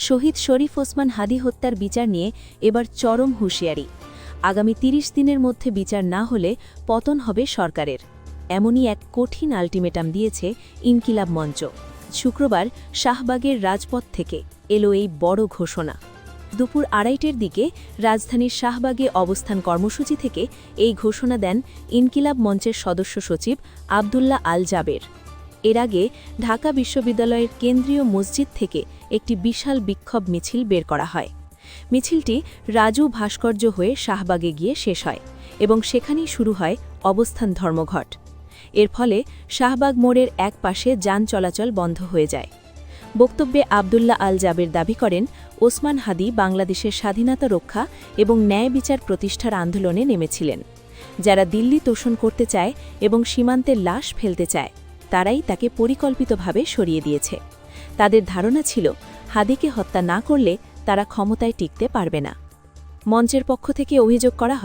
শহীদ শরীফ ওসমান হাদি হত্যার বিচার নিয়ে এবার চরম হুঁশিয়ারি। আগামী ৩০ দিনের মধ্যে বিচার না হলে পতন হবে সরকারের, এমনই এক কঠিন আল্টিমেটাম দিয়েছে ইনকিলাব মঞ্চ। শুক্রবার শাহবাগের রাজপথ থেকে এলো এই বড় ঘোষণা। দুপুর ২:৩০টার দিকে রাজধানীর শাহবাগে অবস্থান কর্মসূচি থেকে এই ঘোষণা দেন ইনকিলাব মঞ্চের সদস্য সচিব আবদুল্লাহ আল জাবের। এর আগে ঢাকা বিশ্ববিদ্যালয়ের কেন্দ্রীয় মসজিদ থেকে একটি বিশাল বিক্ষোভ মিছিল বের করা হয়। মিছিলটি রাজু ভাস্কর্য হয়ে শাহবাগে গিয়ে শেষ হয় এবং সেখানেই শুরু হয় অবস্থান ধর্মঘট। এর ফলে শাহবাগ মোড়ের এক পাশে যান চলাচল বন্ধ হয়ে যায়। বক্তব্যে আবদুল্লাহ আল জাবের দাবি করেন, ওসমান হাদি বাংলাদেশের স্বাধীনতা রক্ষা এবং ন্যায় বিচার প্রতিষ্ঠার আন্দোলনে নেমেছিলেন। যারা দিল্লি তোষণ করতে চায় এবং সীমান্তের লাশ ফেলতে চায়, তারাই তাকে পরিকল্পিতভাবে সরিয়ে দিয়েছে। তাদের ধারণা ছিল হাদিকে হত্যা না করলে তারা ক্ষমতায় টিকতে পারবে না। মঞ্চের পক্ষ থেকে অভিযোগ করা হয়,